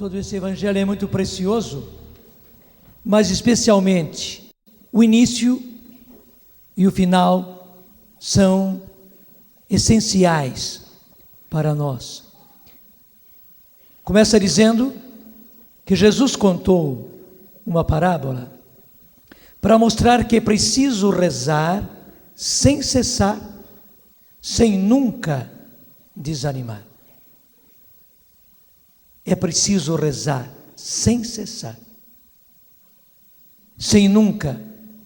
todo esse evangelho é muito precioso, mas especialmente o início e o final são essenciais para nós. Começa dizendo que Jesus contou uma parábola para mostrar que é preciso rezar sem cessar, sem nunca desanimar. É preciso rezar sem cessar, sem nunca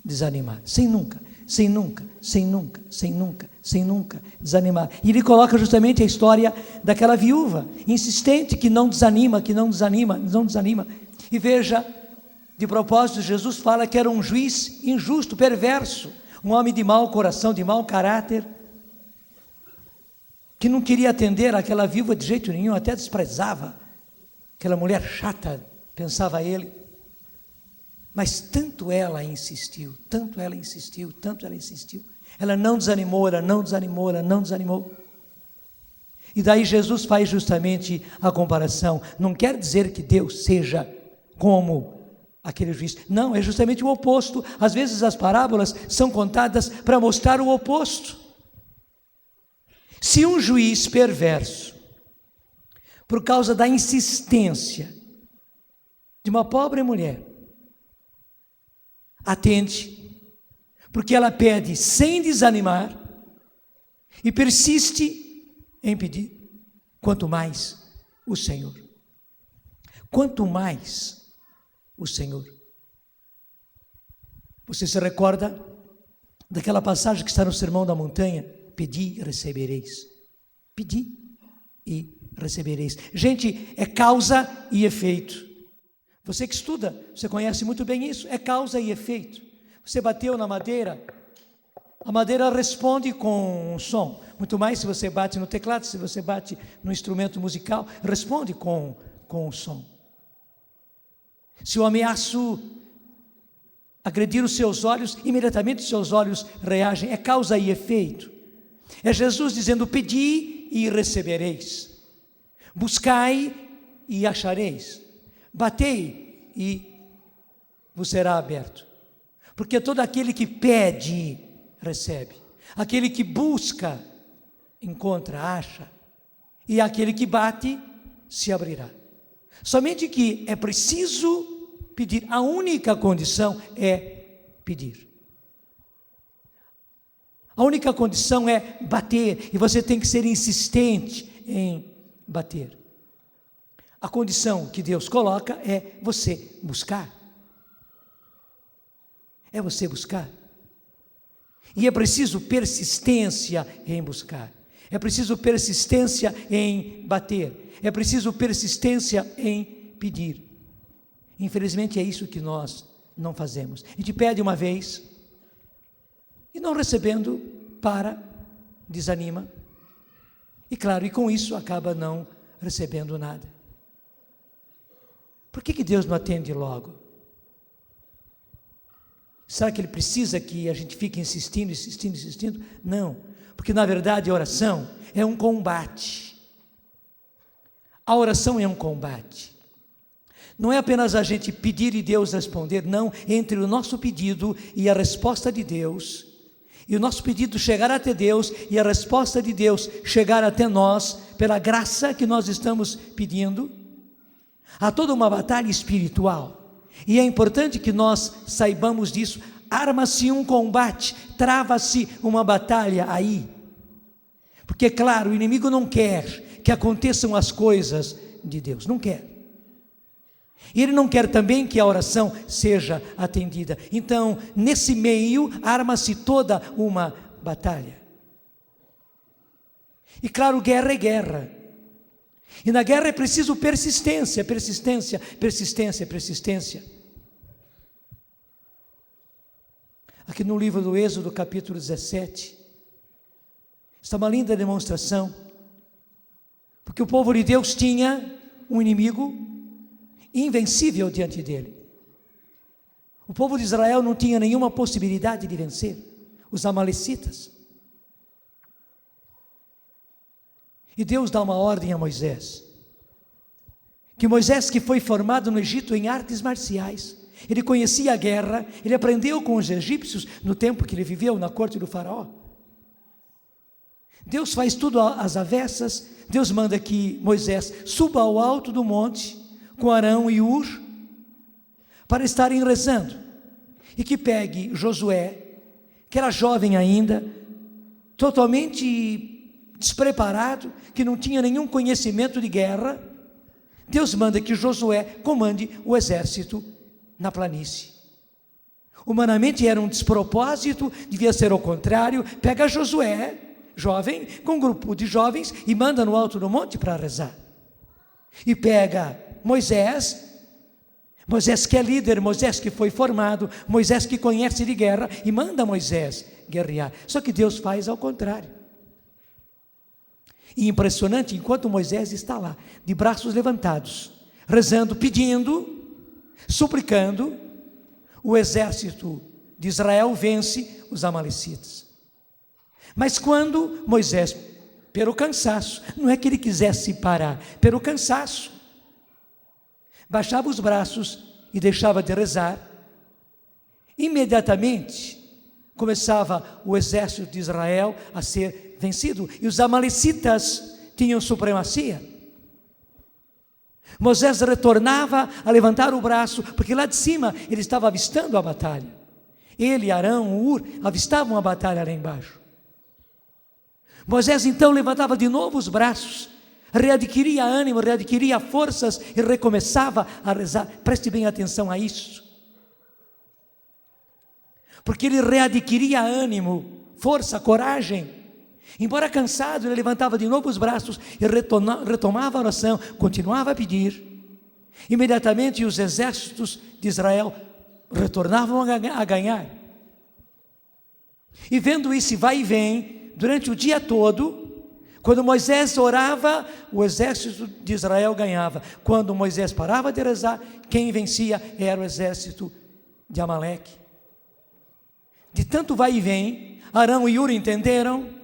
desanimar, sem nunca desanimar. E ele coloca justamente a história daquela viúva insistente que não desanima. E veja, de propósito, Jesus fala que era um juiz injusto, perverso, um homem de mau coração, de mau caráter, que não queria atender aquela viúva de jeito nenhum, até desprezava aquela mulher chata, pensava ele. Mas tanto ela insistiu, ela não desanimou. E daí Jesus faz justamente a comparação. Não quer dizer que Deus seja como aquele juiz. Não, é justamente o oposto. Às vezes as parábolas são contadas para mostrar o oposto. Se um juiz perverso, por causa da insistência de uma pobre mulher, atende, porque ela pede sem desanimar e persiste em pedir, quanto mais o Senhor. Você se recorda daquela passagem que está no Sermão da Montanha? Pedi e recebereis. Pedi e recebereis. Gente, é causa e efeito. Você que estuda, você conhece muito bem isso, é causa e efeito. Você bateu na madeira, a madeira responde com um som. Muito mais se você bate no teclado, se você bate no instrumento musical, responde com um som. Se eu ameaço agredir os seus olhos, imediatamente os seus olhos reagem, é causa e efeito. É Jesus dizendo: pedi e recebereis, buscai e achareis, batei e vos será aberto. Porque todo aquele que pede, recebe. Aquele que busca, encontra, acha. E aquele que bate, se abrirá. Somente que é preciso pedir. A única condição é pedir. A única condição é bater. E você tem que ser insistente em bater. A condição que Deus coloca é você buscar. É você buscar. E é preciso persistência em buscar. É preciso persistência em bater. É preciso persistência em pedir. Infelizmente é isso que nós não fazemos. A gente pede uma vez e não recebendo, desanima. E claro, e com isso acaba não recebendo nada. Por que Deus não atende logo? Será que Ele precisa que a gente fique insistindo? Não, porque na verdade a oração é um combate. A oração é um combate. Não é apenas a gente pedir e Deus responder, não, entre o nosso pedido e a resposta de Deus, e o nosso pedido chegar até Deus e a resposta de Deus chegar até nós, pela graça que nós estamos pedindo, há toda uma batalha espiritual. E é importante que nós saibamos disso. Arma-se um combate, trava-se uma batalha aí. Porque, claro, o inimigo não quer que aconteçam as coisas de Deus, não quer. E ele não quer também que a oração seja atendida. Então, nesse meio, arma-se toda uma batalha. E claro, guerra é guerra. E na guerra é preciso persistência. Aqui no livro do Êxodo, capítulo 17, está uma linda demonstração, porque o povo de Deus tinha um inimigo invencível diante dele. O povo de Israel não tinha nenhuma possibilidade de vencer os amalecitas. E Deus dá uma ordem a Moisés, que Moisés, que foi formado no Egito em artes marciais, ele conhecia a guerra, ele aprendeu com os egípcios no tempo que ele viveu na corte do faraó. Deus faz tudo às avessas. Deus manda que Moisés suba ao alto do monte com Arão e Hur para estarem rezando, e que pegue Josué, que era jovem ainda, totalmente despreparado, que não tinha nenhum conhecimento de guerra. Deus manda que Josué comande o exército na planície. Humanamente era um despropósito, devia ser ao contrário. Pega Josué, jovem, com um grupo de jovens, e manda no alto do monte para rezar. E pega Moisés que é líder, Moisés que foi formado, Moisés que conhece de guerra, e manda Moisés guerrear. Só que Deus faz ao contrário. E impressionante, enquanto Moisés está lá, de braços levantados, rezando, pedindo, suplicando, o exército de Israel vence os amalecitas. Mas quando Moisés, pelo cansaço, não é que ele quisesse parar, pelo cansaço, baixava os braços e deixava de rezar, imediatamente começava o exército de Israel a ser vencido, e os amalecitas tinham supremacia. Moisés retornava a levantar o braço, porque lá de cima ele estava avistando a batalha. Ele, Arão, Hur, avistavam a batalha lá embaixo. Moisés então levantava de novo os braços, readquiria ânimo, readquiria forças e recomeçava a rezar. Preste bem atenção a isso, porque ele readquiria ânimo, força, coragem. Embora cansado, ele levantava de novo os braços e retomava a oração, continuava a pedir. Imediatamente os exércitos de Israel retornavam a ganhar. E vendo isso vai e vem, durante o dia todo, quando Moisés orava, o exército de Israel ganhava. Quando Moisés parava de rezar, quem vencia era o exército de Amaleque. De tanto vai e vem, Arão e Hur entenderam.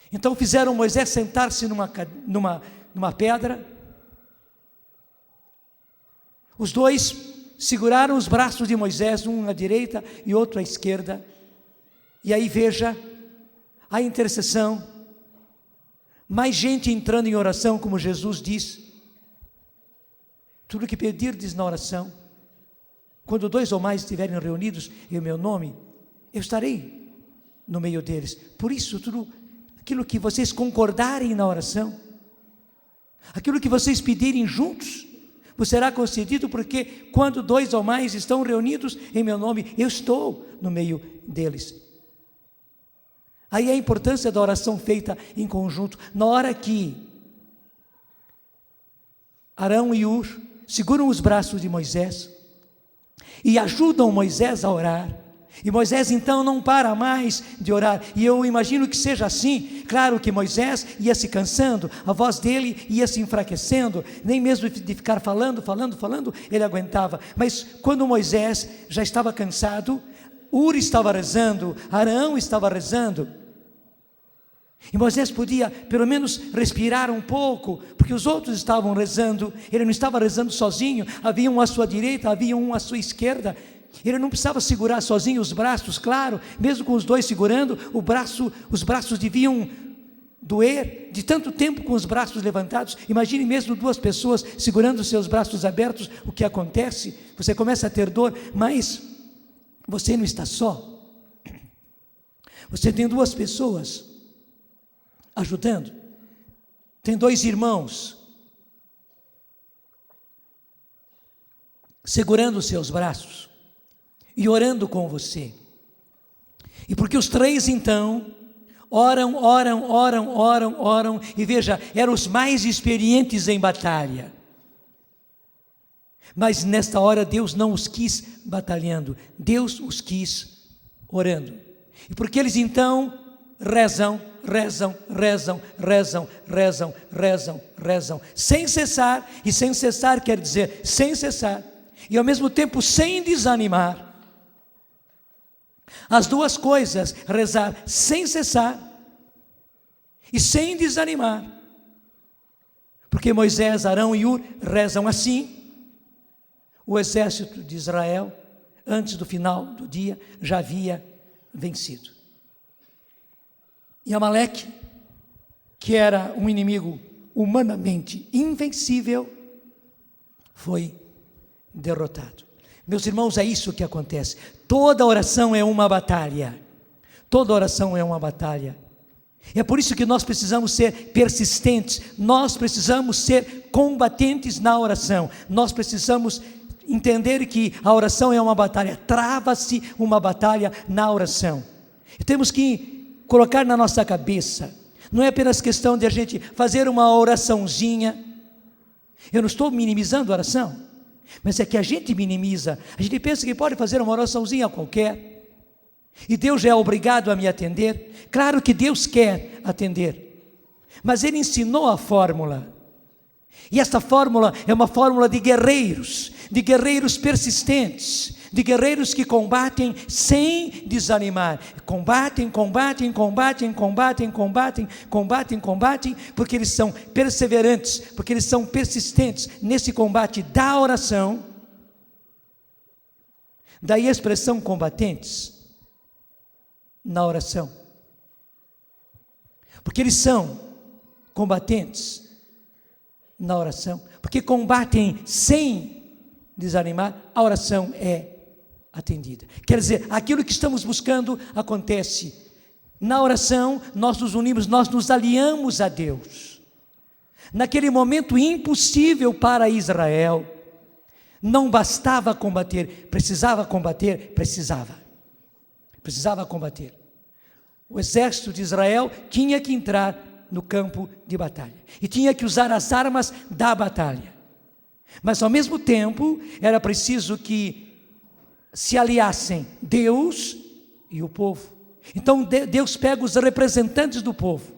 Então fizeram Moisés sentar-se numa pedra. Os dois seguraram os braços de Moisés, um à direita e outro à esquerda. E aí veja a intercessão. Mais gente entrando em oração, como Jesus disse. Tudo que pedirdes na oração, quando 2 ou mais estiverem reunidos em meu nome, eu estarei no meio deles. Por isso, tudo aquilo que vocês concordarem na oração, aquilo que vocês pedirem juntos, vos será concedido, porque quando 2 ou mais estão reunidos em meu nome, eu estou no meio deles. Aí a importância da oração feita em conjunto. Na hora que Arão e Hur seguram os braços de Moisés e ajudam Moisés a orar, e Moisés então não para mais de orar, e eu imagino que seja assim. Claro que Moisés ia se cansando, a voz dele ia se enfraquecendo, nem mesmo de ficar falando, ele aguentava. Mas quando Moisés já estava cansado, Hur estava rezando, Arão estava rezando, e Moisés podia pelo menos respirar um pouco, porque os outros estavam rezando. Ele não estava rezando sozinho, havia um à sua direita, havia um à sua esquerda. Ele não precisava segurar sozinho os braços, claro, mesmo com os dois segurando, os braços deviam doer, de tanto tempo com os braços levantados. Imagine mesmo 2 pessoas segurando os seus braços abertos, o que acontece? Você começa a ter dor, mas você não está só. Você tem 2 pessoas ajudando, tem 2 irmãos segurando os seus braços e orando com você. E porque os 3 então oram, e veja, eram os mais experientes em batalha. Mas nesta hora Deus não os quis batalhando, Deus os quis orando. E porque eles então rezam, sem cessar, e sem cessar quer dizer sem cessar, e ao mesmo tempo sem desanimar. As 2 coisas, rezar sem cessar e sem desanimar. Porque Moisés, Arão e Hur rezam assim, o exército de Israel, antes do final do dia, já havia vencido. E Amaleque, que era um inimigo humanamente invencível, foi derrotado. Meus irmãos, é isso que acontece. Toda oração é uma batalha. Toda oração é uma batalha. É por isso que nós precisamos ser persistentes, nós precisamos ser combatentes na oração, nós precisamos entender que a oração é uma batalha, trava-se uma batalha na oração. E temos que colocar na nossa cabeça, não é apenas questão de a gente fazer uma oraçãozinha. Eu não estou minimizando a oração, mas é que a gente minimiza, a gente pensa que pode fazer uma oraçãozinha qualquer, e Deus já é obrigado a me atender. Claro que Deus quer atender, mas Ele ensinou a fórmula, e essa fórmula é uma fórmula de guerreiros persistentes, de guerreiros que combatem sem desanimar, combatem, porque eles são perseverantes, porque eles são persistentes nesse combate da oração. Daí a expressão combatentes na oração, porque eles são combatentes na oração, porque combatem sem desanimar, a oração é atendida. Quer dizer, aquilo que estamos buscando acontece. Na oração, nós nos unimos, nós nos aliamos a Deus. Naquele momento impossível para Israel, não bastava combater, precisava combater, precisava combater. O exército de Israel tinha que entrar no campo de batalha, e tinha que usar as armas da batalha, mas ao mesmo tempo, era preciso que se aliassem Deus e o povo. Então Deus pega os representantes do povo,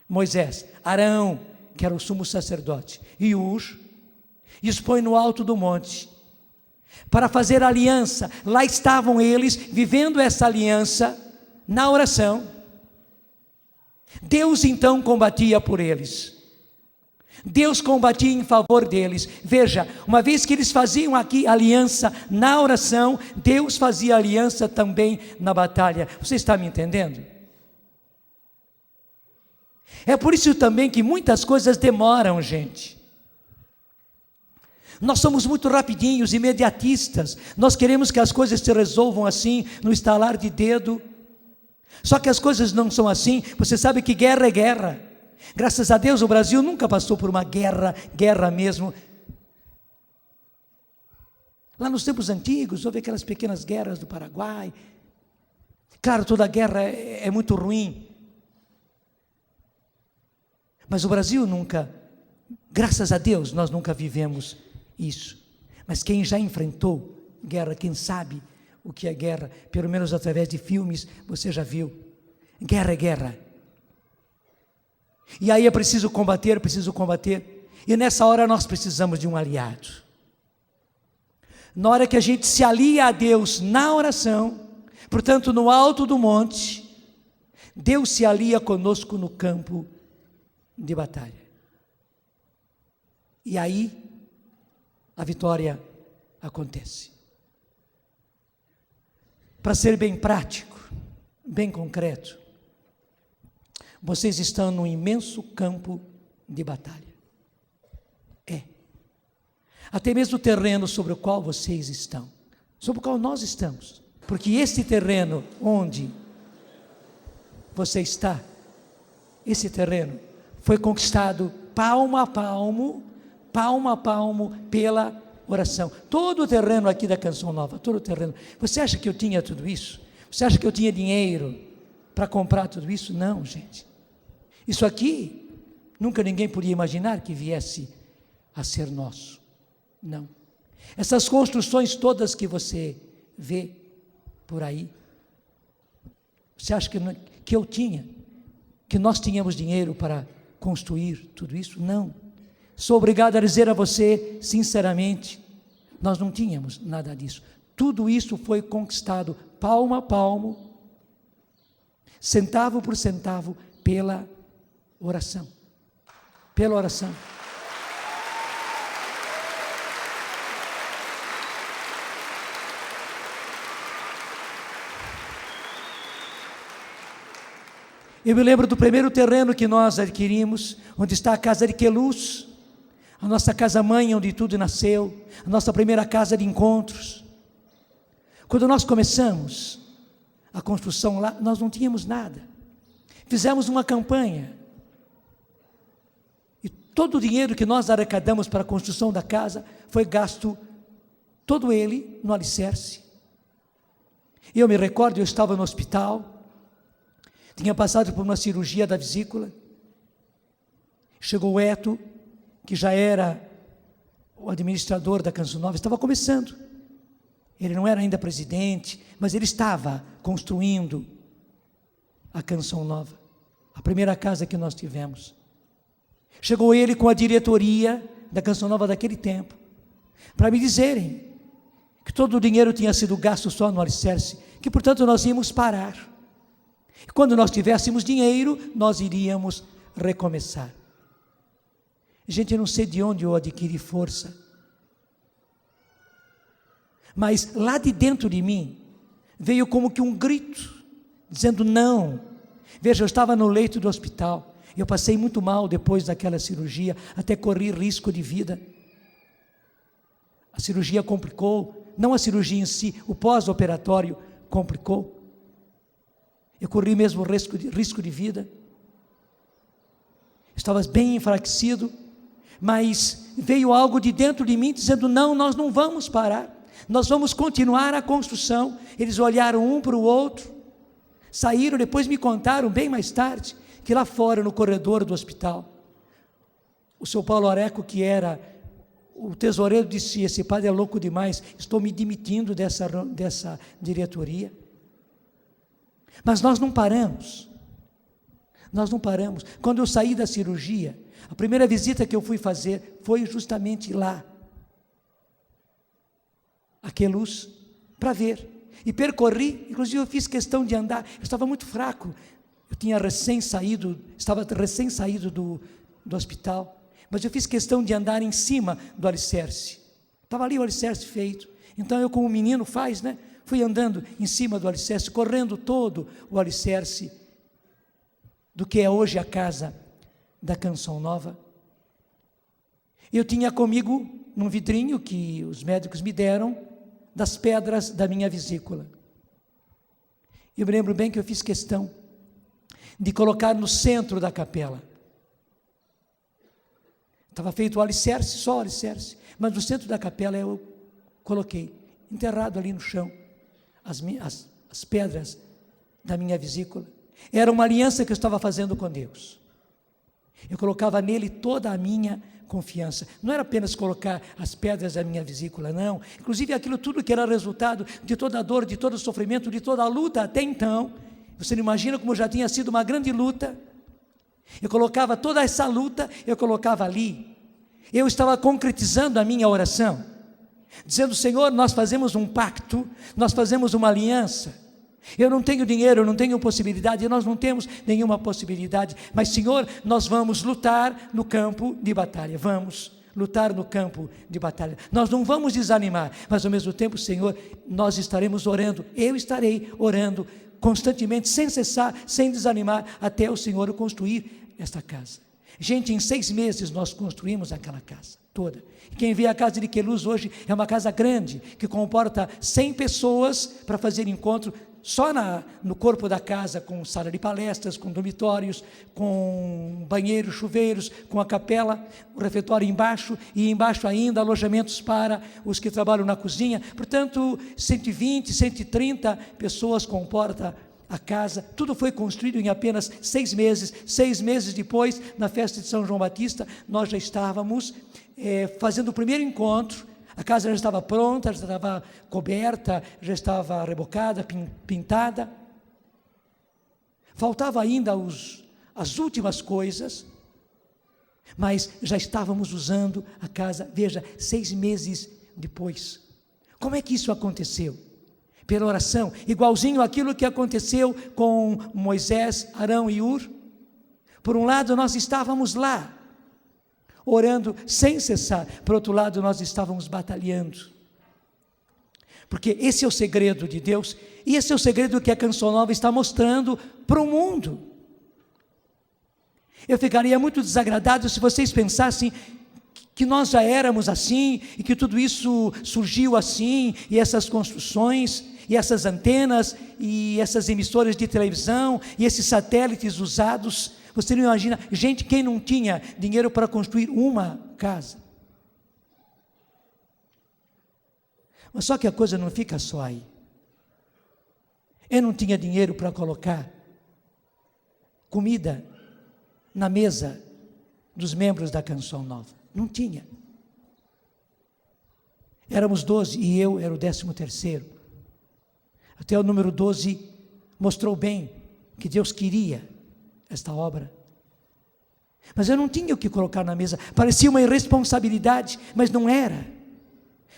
Moisés, Arão, que era o sumo sacerdote, e Hur, e os põe no alto do monte, para fazer aliança. Lá estavam eles, vivendo essa aliança, na oração. Deus então combatia por eles, Deus combatia em favor deles. Veja, uma vez que eles faziam aqui aliança na oração, Deus fazia aliança também na batalha. Você está me entendendo? É por isso também que muitas coisas demoram, gente. Nós somos muito rapidinhos, imediatistas, nós queremos que as coisas se resolvam assim, no estalar de dedo. Só que as coisas não são assim. Você sabe que guerra é guerra. Graças a Deus o Brasil nunca passou por uma guerra mesmo. Lá nos tempos antigos, houve aquelas pequenas guerras do Paraguai. Claro, toda guerra é muito ruim. Mas o Brasil nunca, graças a Deus, nós nunca vivemos isso. Mas quem já enfrentou guerra, quem sabe o que é guerra, pelo menos através de filmes, você já viu. Guerra é guerra. E aí é preciso combater, e nessa hora nós precisamos de um aliado. Na hora que a gente se alia a Deus na oração, portanto no alto do monte, Deus se alia conosco no campo de batalha. E aí a vitória acontece. Para ser bem prático, bem concreto, vocês estão num imenso campo de batalha. Até mesmo o terreno sobre o qual vocês estão, sobre o qual nós estamos, porque esse terreno onde você está, esse terreno foi conquistado palmo a palmo pela oração. Todo o terreno aqui da Canção Nova, todo o terreno. Você acha que eu tinha tudo isso? Você acha que eu tinha dinheiro para comprar tudo isso? Não, gente. Isso aqui, nunca ninguém podia imaginar que viesse a ser nosso. Não. Essas construções todas que você vê por aí, você acha que eu tinha, que nós tínhamos dinheiro para construir tudo isso? Não. Sou obrigado a dizer a você, sinceramente, nós não tínhamos nada disso. Tudo isso foi conquistado palmo a palmo, centavo por centavo, pela oração. Pela oração. Eu me lembro do primeiro terreno que nós adquirimos, onde está a casa de Queluz, a nossa casa-mãe, onde tudo nasceu, a nossa primeira casa de encontros. Quando nós começamos a construção lá, nós não tínhamos nada. Fizemos uma campanha, e todo o dinheiro que nós arrecadamos para a construção da casa, foi gasto, todo ele, no alicerce. E eu me recordo, eu estava no hospital, tinha passado por uma cirurgia da vesícula, chegou o Eto, que já era o administrador da Canção Nova, estava começando, ele não era ainda presidente, mas ele estava construindo a Canção Nova, a primeira casa que nós tivemos. Chegou ele com a diretoria da Canção Nova daquele tempo, para me dizerem que todo o dinheiro tinha sido gasto só no alicerce, que portanto nós íamos parar. E quando nós tivéssemos dinheiro, nós iríamos recomeçar. Gente, eu não sei de onde eu adquiri força, mas lá de dentro de mim, veio como que um grito, dizendo não. Veja, eu estava no leito do hospital, eu passei muito mal depois daquela cirurgia, até corri risco de vida. A cirurgia complicou, não a cirurgia em si, o pós-operatório complicou. Eu corri mesmo risco de vida, estava bem enfraquecido, mas veio algo de dentro de mim dizendo, não, nós não vamos parar, nós vamos continuar a construção. Eles olharam um para o outro, saíram, depois me contaram, bem mais tarde, que lá fora no corredor do hospital, o seu Paulo Areco, que era o tesoureiro, disse, esse padre é louco demais, estou me demitindo dessa diretoria. Mas nós não paramos, quando eu saí da cirurgia, a primeira visita que eu fui fazer, foi justamente lá, a Queluz, para ver, e percorri, inclusive eu fiz questão de andar, eu estava muito fraco, eu estava recém saído do hospital, mas eu fiz questão de andar em cima do alicerce, estava ali o alicerce feito, então eu como menino faz, né? Fui andando em cima do alicerce, correndo todo o alicerce do que é hoje a casa da Canção Nova. Eu tinha comigo, num vidrinho que os médicos me deram, das pedras da minha vesícula. Eu me lembro bem que eu fiz questão de colocar no centro da capela. Estava feito o alicerce, só o alicerce, mas no centro da capela eu coloquei, enterrado ali no chão, as pedras da minha vesícula. Era uma aliança que eu estava fazendo com Deus. Eu colocava nele toda a minha confiança. Não era apenas colocar as pedras da minha vesícula, não. Inclusive aquilo tudo que era resultado de toda a dor, de todo o sofrimento, de toda a luta até então. Você não imagina como já tinha sido uma grande luta. Eu colocava toda essa luta, eu colocava ali. Eu estava concretizando a minha oração, dizendo, Senhor, nós fazemos um pacto, nós fazemos uma aliança. Eu não tenho dinheiro, eu não tenho possibilidade, nós não temos nenhuma possibilidade, mas Senhor, nós vamos lutar no campo de batalha, vamos lutar no campo de batalha, nós não vamos desanimar, mas ao mesmo tempo, Senhor, nós estaremos orando, eu estarei orando constantemente, sem cessar, sem desanimar, até o Senhor construir esta casa. Gente, em 6 meses nós construímos aquela casa toda. Quem vê a casa de Queluz hoje é uma casa grande, que comporta 100 pessoas para fazer encontro, só no corpo da casa, com sala de palestras, com dormitórios, com banheiros, chuveiros, com a capela, o refeitório embaixo, e embaixo ainda alojamentos para os que trabalham na cozinha. Portanto, 120, 130 pessoas comporta a casa. Tudo foi construído em apenas 6 meses. 6 meses depois, na festa de São João Batista, nós já estávamos fazendo o primeiro encontro. A casa já estava pronta, já estava coberta, já estava rebocada, pintada. Faltava ainda as últimas coisas, mas já estávamos usando a casa, veja, 6 meses depois. Como é que isso aconteceu? Pela oração, igualzinho aquilo que aconteceu com Moisés, Arão e Ur. Por um lado, nós estávamos lá, orando sem cessar. Por outro lado, nós estávamos batalhando. Porque esse é o segredo de Deus, e esse é o segredo que a Canção Nova está mostrando para o mundo. Eu ficaria muito desagradado se vocês pensassem que nós já éramos assim, e que tudo isso surgiu assim, e essas construções, e essas antenas, e essas emissoras de televisão, e esses satélites usados. Você não imagina, gente, quem não tinha dinheiro para construir uma casa? Mas só que a coisa não fica só aí. Eu não tinha dinheiro para colocar comida na mesa dos membros da Canção Nova. Não tinha. Éramos 12 e eu era o 13º. Até o número 12 mostrou bem que Deus queria esta obra. Mas eu não tinha o que colocar na mesa. Parecia uma irresponsabilidade, mas não era.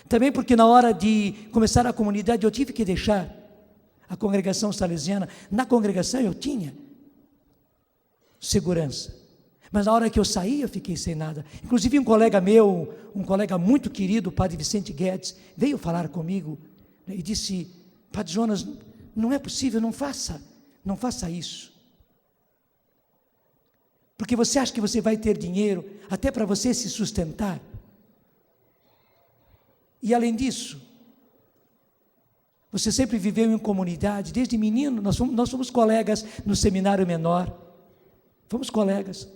Também porque na hora de começar a comunidade eu tive que deixar a congregação salesiana. Na congregação eu tinha segurança, mas na hora que eu saí eu fiquei sem nada. Inclusive um colega meu, um colega muito querido, o padre Vicente Guedes, veio falar comigo, né, e disse: Padre Jonas, não é possível, não faça isso. Porque você acha que você vai ter dinheiro até para você se sustentar. E além disso, você sempre viveu em comunidade, desde menino. Nós fomos colegas no seminário menor, fomos colegas.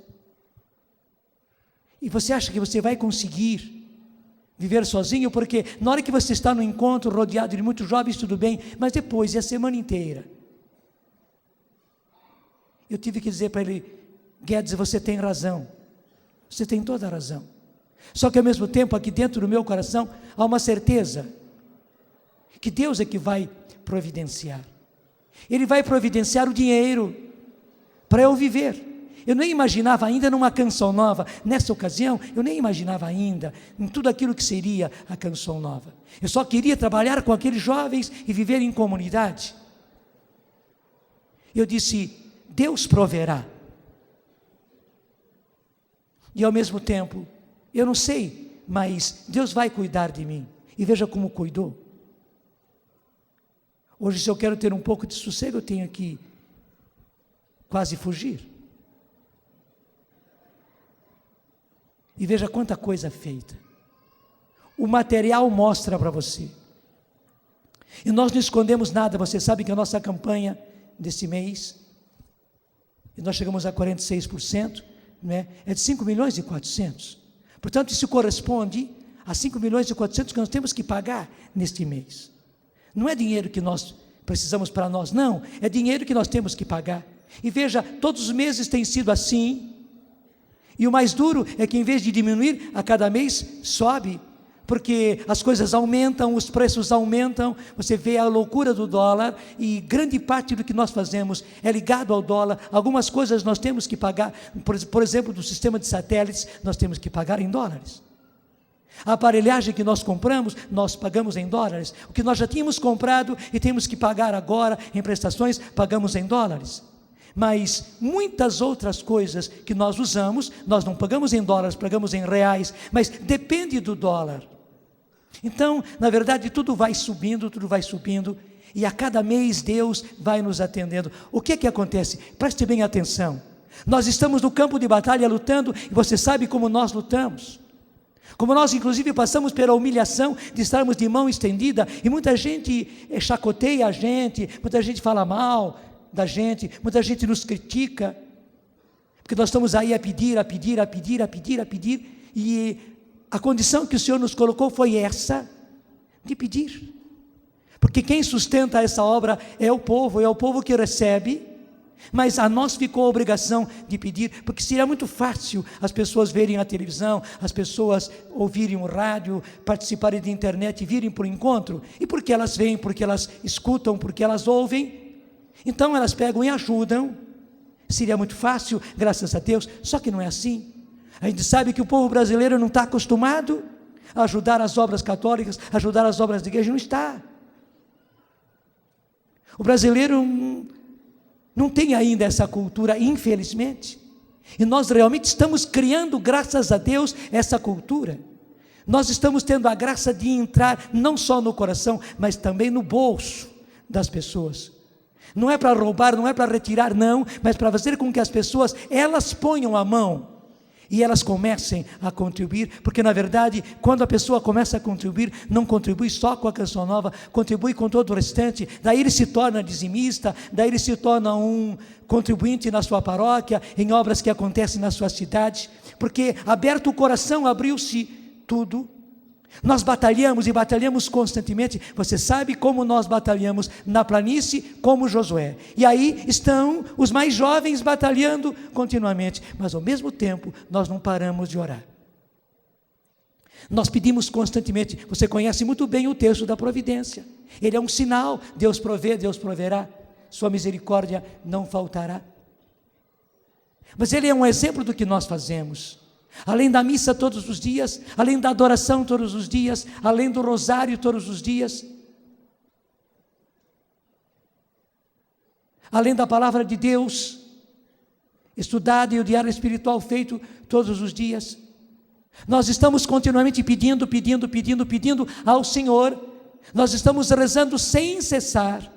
E você acha que você vai conseguir viver sozinho? Porque na hora que você está no encontro, rodeado de muitos jovens, tudo bem, mas depois, e a semana inteira, eu tive que dizer para ele: Guedes, você tem razão, você tem toda a razão. Só que ao mesmo tempo, aqui dentro do meu coração, há uma certeza, que Deus é que vai providenciar. Ele vai providenciar o dinheiro para eu viver. Eu nem imaginava ainda numa Canção Nova, nessa ocasião, eu nem imaginava ainda em tudo aquilo que seria a Canção Nova. Eu só queria trabalhar com aqueles jovens e viver em comunidade. Eu disse: Deus proverá. E ao mesmo tempo, eu não sei, mas Deus vai cuidar de mim. E veja como cuidou. Hoje, se eu quero ter um pouco de sossego, eu tenho que quase fugir. E veja quanta coisa feita. O material mostra para você. E nós não escondemos nada. Você sabe que a nossa campanha desse mês, e nós chegamos a 46%, né, é de 5.400.000. Portanto, isso corresponde a 5.400.000 que nós temos que pagar neste mês. Não é dinheiro que nós precisamos para nós, não. É dinheiro que nós temos que pagar. E veja, todos os meses tem sido assim. E o mais duro é que, em vez de diminuir, a cada mês sobe. Porque as coisas aumentam, os preços aumentam, você vê a loucura do dólar, e grande parte do que nós fazemos é ligado ao dólar. Algumas coisas nós temos que pagar, por exemplo, do sistema de satélites, nós temos que pagar em dólares. A aparelhagem que nós compramos, nós pagamos em dólares. O que nós já tínhamos comprado e temos que pagar agora em prestações, pagamos em dólares. Mas muitas outras coisas que nós usamos, nós não pagamos em dólares, pagamos em reais, mas depende do dólar. Então, na verdade, tudo vai subindo, e a cada mês Deus vai nos atendendo. O que acontece? Preste bem atenção. Nós estamos no campo de batalha lutando, e você sabe como nós lutamos. Como nós, inclusive, passamos pela humilhação de estarmos de mão estendida, e muita gente chacoteia a gente, muita gente fala mal da gente, muita gente nos critica, porque nós estamos aí a pedir, e a condição que o Senhor nos colocou foi essa, de pedir. Porque quem sustenta essa obra é o povo que recebe, mas a nós ficou a obrigação de pedir, porque seria muito fácil as pessoas verem a televisão, as pessoas ouvirem o rádio, participarem da internet e virem para o encontro, e porque elas veem, porque elas escutam, porque elas ouvem, então elas pegam e ajudam. Seria muito fácil, graças a Deus, só que não é assim. A gente sabe que o povo brasileiro não está acostumado a ajudar as obras católicas, a ajudar as obras da igreja, não está. O brasileiro não tem ainda essa cultura, infelizmente. E nós realmente estamos criando, graças a Deus, essa cultura. Nós estamos tendo a graça de entrar não só no coração, mas também no bolso das pessoas. Não é para roubar, não é para retirar, não, mas para fazer com que as pessoas, elas ponham a mão e elas comecem a contribuir, porque na verdade, quando a pessoa começa a contribuir, não contribui só com a Canção Nova, contribui com todo o restante, daí ele se torna dizimista, daí ele se torna um contribuinte na sua paróquia, em obras que acontecem na sua cidade, porque aberto o coração, abriu-se tudo. Nós batalhamos e batalhamos constantemente. Você sabe como nós batalhamos na planície, como Josué. E aí estão os mais jovens batalhando continuamente, mas ao mesmo tempo nós não paramos de orar. Nós pedimos constantemente. Você conhece muito bem o texto da providência. Ele é um sinal. Deus provê, Deus proverá. Sua misericórdia não faltará. Mas ele é um exemplo do que nós fazemos. Além da missa todos os dias, além da adoração todos os dias, além do rosário todos os dias, além da palavra de Deus estudada e o diário espiritual feito todos os dias, nós estamos continuamente pedindo ao Senhor. Nós estamos rezando sem cessar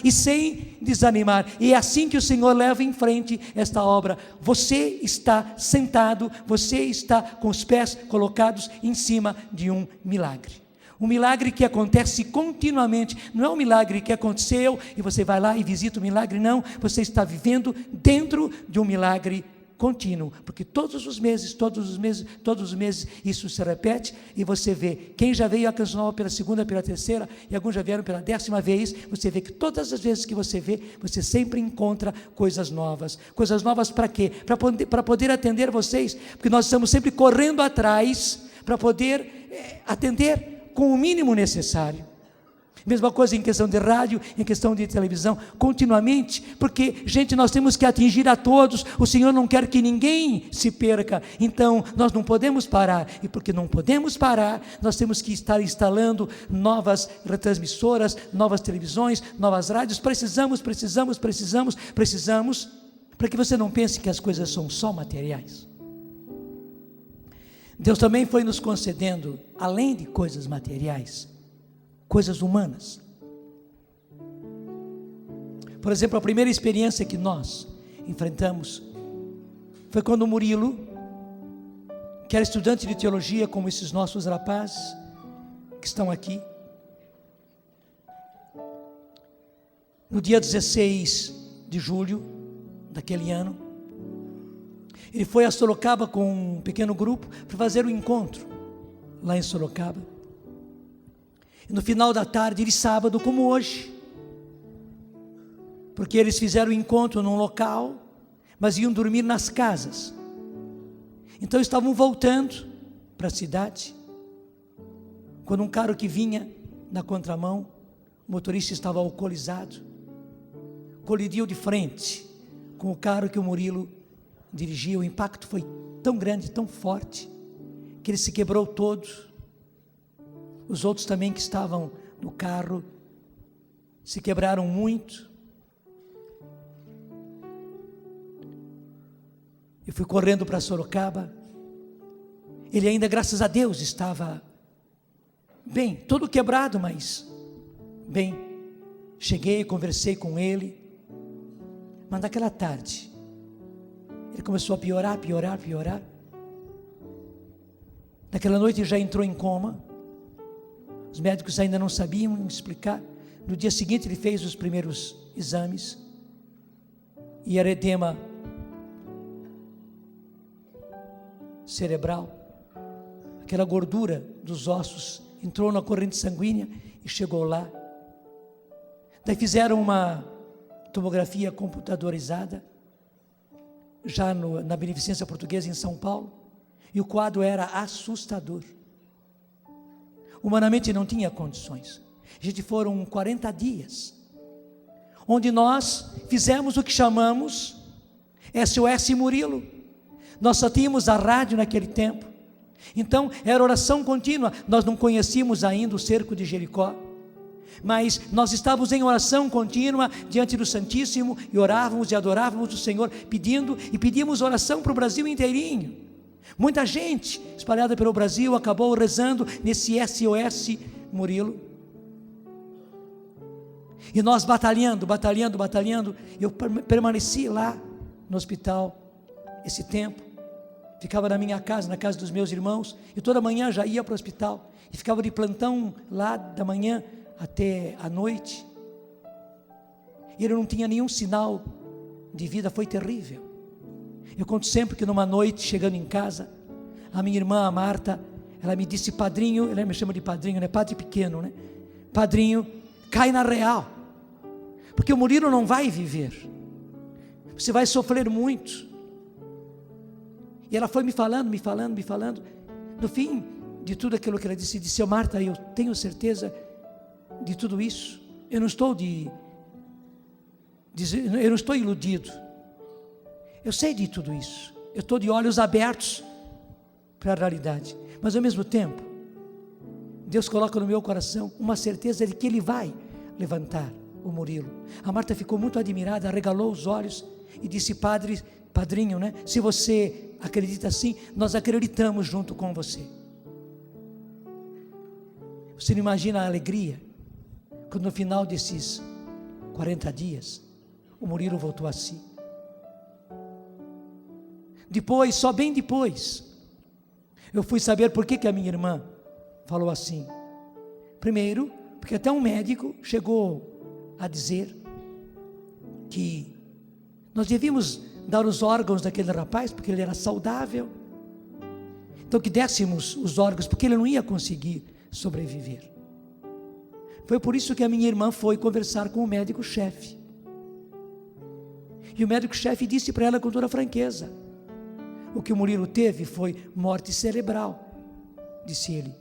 e sem desanimar, e é assim que o Senhor leva em frente esta obra. Você está sentado, você está com os pés colocados em cima de um milagre que acontece continuamente. Não é um milagre que aconteceu e você vai lá e visita o milagre, não, você está vivendo dentro de um milagre contínuo, porque todos os meses, isso se repete, e você vê, quem já veio à Canção Nova pela segunda, pela terceira, e alguns já vieram pela 10ª vez, você vê que todas as vezes que você vê, você sempre encontra coisas novas para quê? Para poder atender vocês, porque nós estamos sempre correndo atrás, para poder atender com o mínimo necessário. Mesma coisa em questão de rádio, em questão de televisão, continuamente, porque, gente, nós temos que atingir a todos. O Senhor não quer que ninguém se perca, então nós não podemos parar, e porque não podemos parar, nós temos que estar instalando novas retransmissoras, novas televisões, novas rádios. Precisamos, para que você não pense que as coisas são só materiais. Deus também foi nos concedendo, além de coisas materiais, coisas humanas. Por exemplo, a primeira experiência que nós enfrentamos foi quando o Murilo, que era estudante de teologia, como esses nossos rapazes que estão aqui, no dia 16 de julho daquele ano, ele foi a Sorocaba com um pequeno grupo para fazer um encontro lá em Sorocaba. E no final da tarde, de sábado, como hoje, porque eles fizeram o encontro num local, mas iam dormir nas casas. Então estavam voltando para a cidade, quando um carro que vinha na contramão, o motorista estava alcoolizado, colidiu de frente com o carro que o Murilo dirigia. O impacto foi tão grande, tão forte, que ele se quebrou todo. Os outros também que estavam no carro se quebraram muito. Eu fui correndo para Sorocaba. Ele ainda, graças a Deus, estava bem, todo quebrado, mas bem. Cheguei, conversei com ele, mas naquela tarde ele começou a piorar. Naquela noite ele já entrou em coma. Os médicos ainda não sabiam explicar. No dia seguinte ele fez os primeiros exames e era edema cerebral. Aquela gordura dos ossos entrou na corrente sanguínea e chegou lá. Daí fizeram uma tomografia computadorizada já na Beneficência Portuguesa em São Paulo, e o quadro era assustador. Humanamente não tinha condições. Gente, foram 40 dias, onde nós fizemos o que chamamos SOS Murilo. Nós só tínhamos a rádio naquele tempo, então era oração contínua. Nós não conhecíamos ainda o cerco de Jericó, Mas nós estávamos em oração contínua diante do Santíssimo e orávamos e adorávamos o Senhor, pedindo e pedíamos oração para o Brasil inteirinho. Muita gente espalhada pelo Brasil acabou rezando nesse SOS Murilo. E nós batalhando. Eu permaneci lá no hospital esse tempo. Ficava na minha casa, na casa dos meus irmãos, e toda manhã já ia para o hospital e ficava de plantão lá da manhã até a noite. E ele não tinha nenhum sinal de vida, foi terrível. Eu conto sempre que numa noite, chegando em casa, a minha irmã, a Marta, ela me disse: padrinho, ela me chama de padrinho, né? Padre pequeno, né? Padrinho, cai na real, porque o Murilo não vai viver, você vai sofrer muito. E ela foi me falando. No fim de tudo aquilo que ela disse: "Ô Marta, eu tenho certeza de tudo isso, eu não estou iludido, eu sei de tudo isso, eu estou de olhos abertos para a realidade, mas ao mesmo tempo, Deus coloca no meu coração uma certeza de que Ele vai levantar o Murilo." A Marta ficou muito admirada, arregalou os olhos e disse: padrinho, né? Se você acredita assim, nós acreditamos junto com você. Você não imagina a alegria quando no final desses 40 dias o Murilo voltou a si. Depois, só bem depois, eu fui saber por que a minha irmã falou assim. Primeiro, porque até um médico chegou a dizer que nós devíamos dar os órgãos daquele rapaz, porque ele era saudável, então que dessemos os órgãos, porque ele não ia conseguir sobreviver. Foi por isso que a minha irmã foi conversar com o médico-chefe, e o médico-chefe disse para ela com toda franqueza: o que o Murilo teve foi morte cerebral, disse ele,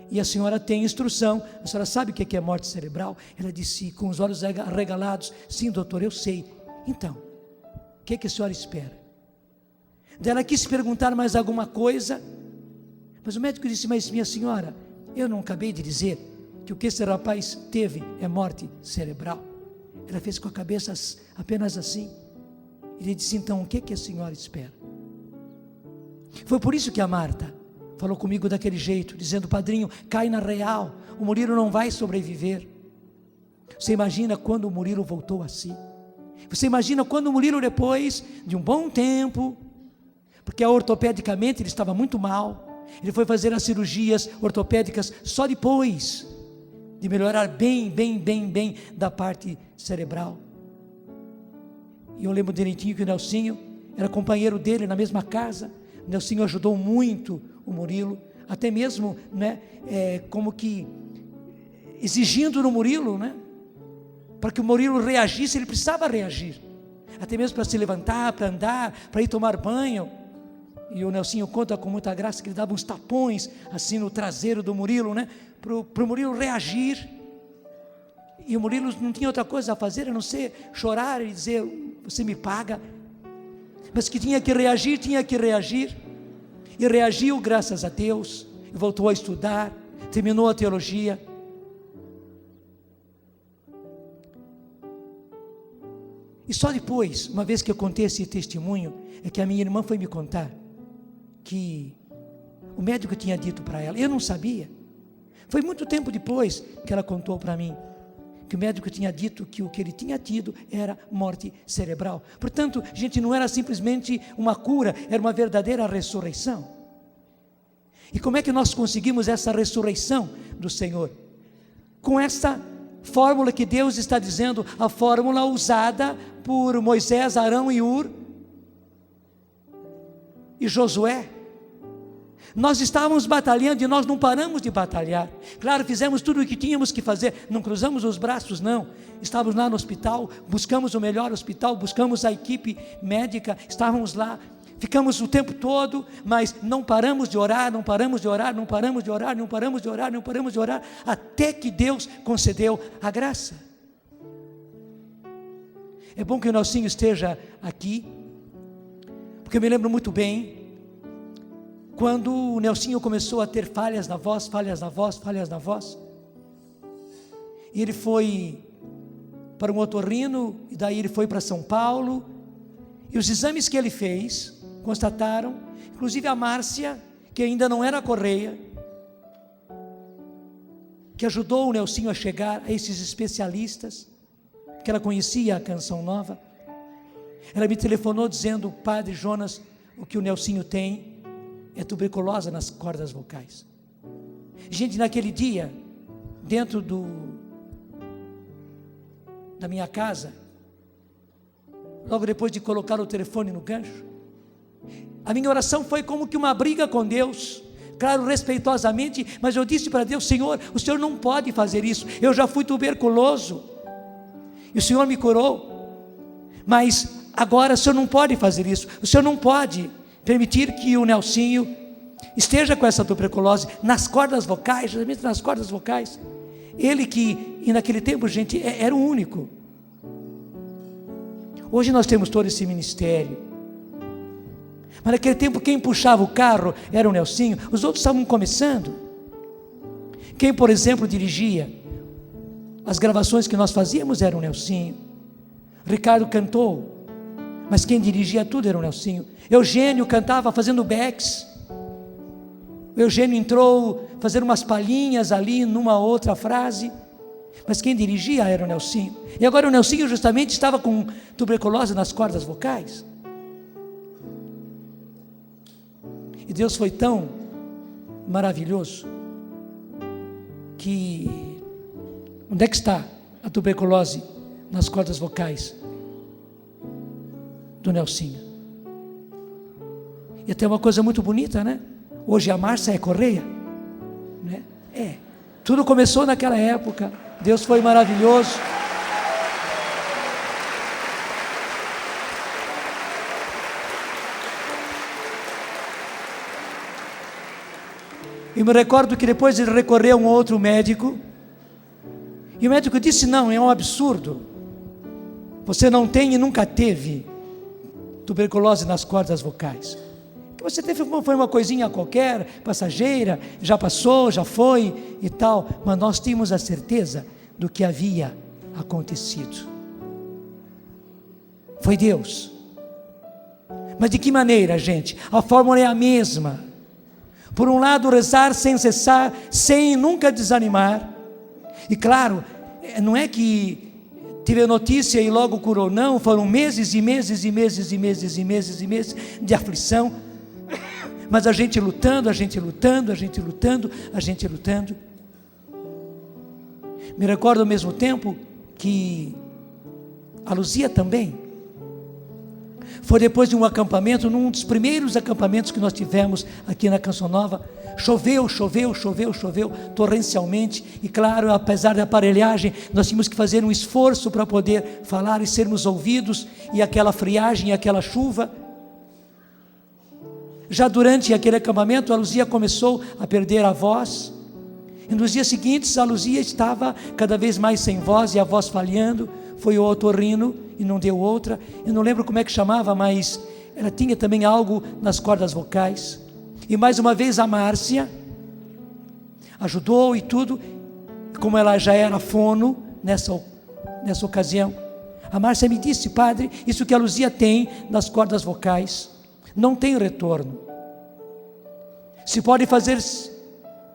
e a senhora tem instrução, a senhora sabe o que é morte cerebral? Ela disse com os olhos arregalados: sim, doutor, eu sei. Então, o que a senhora espera? Ela quis perguntar mais alguma coisa, mas o médico disse: mas minha senhora, eu não acabei de dizer que o que esse rapaz teve é morte cerebral? Ela fez com a cabeça apenas assim. Ele disse: então o que a senhora espera? Foi por isso que a Marta falou comigo daquele jeito, dizendo: padrinho, cai na real, o Murilo não vai sobreviver. Você imagina quando o Murilo voltou a si? Você imagina quando o Murilo, depois de um bom tempo, porque ortopedicamente ele estava muito mal, ele foi fazer as cirurgias ortopédicas só depois de melhorar bem da parte cerebral. E eu lembro direitinho que o Nelsinho era companheiro dele na mesma casa. O Nelsinho ajudou muito o Murilo, até mesmo, né, como que exigindo no Murilo, né, para que o Murilo reagisse. Ele precisava reagir, até mesmo para se levantar, para andar, para ir tomar banho. E o Nelsinho conta com muita graça que ele dava uns tapões assim no traseiro do Murilo, né, para o Murilo reagir. E o Murilo não tinha outra coisa a fazer a não ser chorar e dizer: você me paga. Mas que tinha que reagir, e reagiu, graças a Deus, e voltou a estudar, terminou a teologia. E só depois, uma vez que eu contei esse testemunho, é que a minha irmã foi me contar que o médico tinha dito para ela, eu não sabia, foi muito tempo depois que ela contou para mim, que o médico tinha dito que o que ele tinha tido era morte cerebral. Portanto, gente, não era simplesmente uma cura, era uma verdadeira ressurreição. E como é que nós conseguimos essa ressurreição do Senhor? Com essa fórmula que Deus está dizendo, a fórmula usada por Moisés, Arão e Hur e Josué. Nós estávamos batalhando e nós não paramos de batalhar. Claro, fizemos tudo o que tínhamos que fazer, não cruzamos os braços, não. Estávamos lá no hospital, buscamos o melhor hospital, buscamos a equipe médica, estávamos lá, ficamos o tempo todo, mas não paramos de orar, até que Deus concedeu a graça. É bom que o Nelsinho esteja aqui, porque eu me lembro muito bem, quando o Nelsinho começou a ter falhas na voz, e ele foi para um otorrino, e daí ele foi para São Paulo, e os exames que ele fez, constataram, inclusive a Márcia, que ainda não era Correia, que ajudou o Nelsinho a chegar a esses especialistas, que ela conhecia a Canção Nova, ela me telefonou dizendo: Padre Jonas, o que o Nelsinho tem é tuberculose nas cordas vocais. Gente, naquele dia, dentro da minha casa, logo depois de colocar o telefone no gancho, a minha oração foi como que uma briga com Deus, claro, respeitosamente, mas eu disse para Deus: Senhor, o Senhor não pode fazer isso, eu já fui tuberculoso, e o Senhor me curou, mas agora o Senhor não pode fazer isso, o Senhor não pode permitir que o Nelsinho esteja com essa tuberculose nas cordas vocais, justamente nas cordas vocais. Ele que, e naquele tempo, gente, era o único. Hoje nós temos todo esse ministério, mas naquele tempo quem puxava o carro era o Nelsinho, os outros estavam começando. Quem, por exemplo, dirigia as gravações que nós fazíamos era o Nelsinho. Ricardo cantou, mas quem dirigia tudo era o Nelsinho. Eugênio cantava fazendo backs. O Eugênio entrou fazendo umas palhinhas ali numa outra frase, mas quem dirigia era o Nelsinho. E agora o Nelsinho justamente estava com tuberculose nas cordas vocais. E Deus foi tão maravilhoso que, onde é que está a tuberculose nas cordas vocais do Nelsinho? E até uma coisa muito bonita, né? Hoje a Márcia é Correia, né? Tudo começou naquela época. Deus foi maravilhoso. E me recordo que depois ele recorreu a um outro médico, e o médico disse: não, é um absurdo, você não tem e nunca teve tuberculose nas cordas vocais. Você teve, foi uma coisinha qualquer, passageira, já passou, já foi e tal, mas nós tínhamos a certeza do que havia acontecido. Foi Deus. Mas de que maneira, gente? A fórmula é a mesma. Por um lado, rezar sem cessar, sem nunca desanimar. E claro, não é que teve notícia e logo curou, não, foram meses e meses e meses e meses e meses e meses de aflição. Mas a gente lutando, a gente lutando, a gente lutando, a gente lutando. Me recordo ao mesmo tempo que a Luzia também foi depois de um acampamento, num dos primeiros acampamentos que nós tivemos aqui na Canção Nova. Choveu torrencialmente, e claro, apesar da aparelhagem, nós tínhamos que fazer um esforço para poder falar e sermos ouvidos, e aquela friagem, e aquela chuva. Já durante aquele acampamento, a Luzia começou a perder a voz, e nos dias seguintes a Luzia estava cada vez mais sem voz, e a voz falhando. Foi o otorrino e não deu outra, eu não lembro como é que chamava, mas ela tinha também algo nas cordas vocais. E mais uma vez a Márcia ajudou e tudo, como ela já era fono nessa ocasião. A Márcia me disse: padre, isso que a Luzia tem nas cordas vocais não tem retorno. Se pode fazer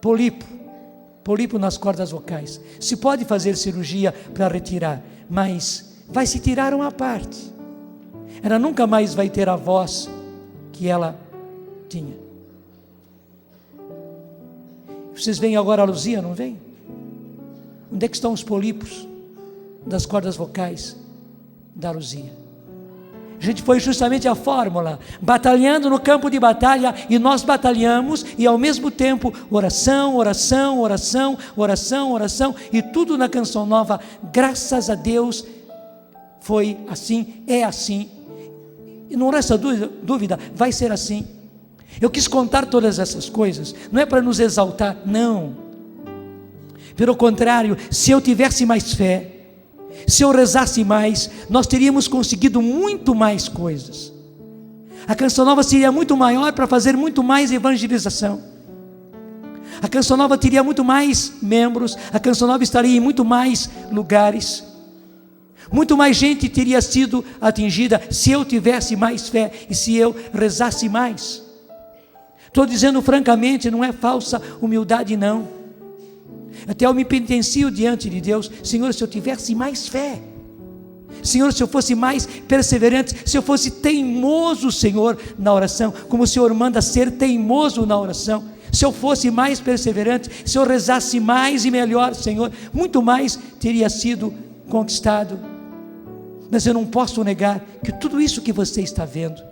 pólipo nas cordas vocais, se pode fazer cirurgia para retirar, mas vai se tirar uma parte. Ela nunca mais vai ter a voz que ela tinha. Vocês veem agora a Luzia, não vem? Onde é que estão os pólipos das cordas vocais da Luzia? Gente, foi justamente a fórmula, batalhando no campo de batalha, e nós batalhamos, e ao mesmo tempo, oração, oração, oração, oração, oração, e tudo na Canção Nova, graças a Deus, foi assim, é assim, e não resta dúvida, vai ser assim. Eu quis contar todas essas coisas, não é para nos exaltar, não, pelo contrário, se eu tivesse mais fé, se eu rezasse mais, nós teríamos conseguido muito mais coisas. A Canção Nova seria muito maior para fazer muito mais evangelização. A Canção Nova teria muito mais membros, a Canção Nova estaria em muito mais lugares, muito mais gente teria sido atingida se eu tivesse mais fé e se eu rezasse mais. Estou dizendo francamente, não é falsa humildade não. Até eu me penitencio diante de Deus: Senhor, se eu tivesse mais fé, Senhor, se eu fosse mais perseverante, se eu fosse teimoso, Senhor, na oração, como o Senhor manda ser teimoso na oração, se eu fosse mais perseverante, se eu rezasse mais e melhor, Senhor, muito mais teria sido conquistado. Mas eu não posso negar que tudo isso que você está vendo,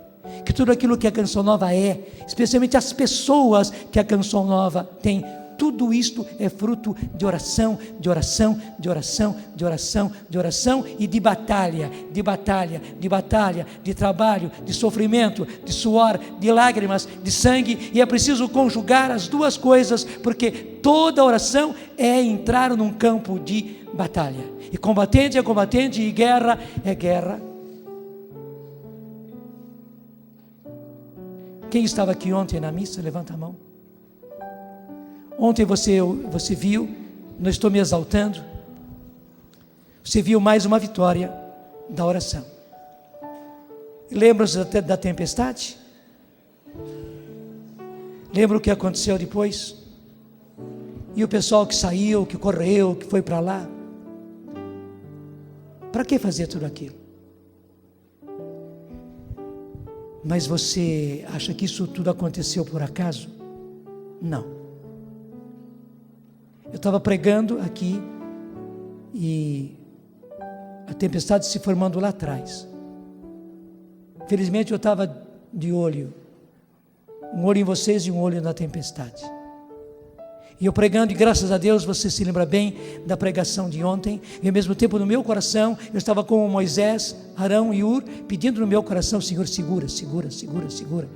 que tudo aquilo que a Canção Nova é, especialmente as pessoas que a Canção Nova tem, tudo isto é fruto de oração, de oração, de oração, de oração, de oração e de batalha, de batalha, de batalha, de trabalho, de sofrimento, de suor, de lágrimas, de sangue. E é preciso conjugar as duas coisas, porque toda oração é entrar num campo de batalha. E combatente é combatente, e guerra é guerra. Quem estava aqui ontem na missa? Levanta a mão. Ontem você viu, não estou me exaltando, você viu mais uma vitória da oração. Lembra-se da tempestade? Lembra o que aconteceu depois? E o pessoal que saiu, que correu, que foi para lá? Para que fazer tudo aquilo? Mas você acha que isso tudo aconteceu por acaso? Não. Eu estava pregando aqui e a tempestade se formando lá atrás. Felizmente eu estava de olho, um olho em vocês e um olho na tempestade. E eu pregando, e graças a Deus você se lembra bem da pregação de ontem, e ao mesmo tempo no meu coração, eu estava com Moisés, Arão e Ur, pedindo no meu coração: Senhor, segura, segura, segura, segura.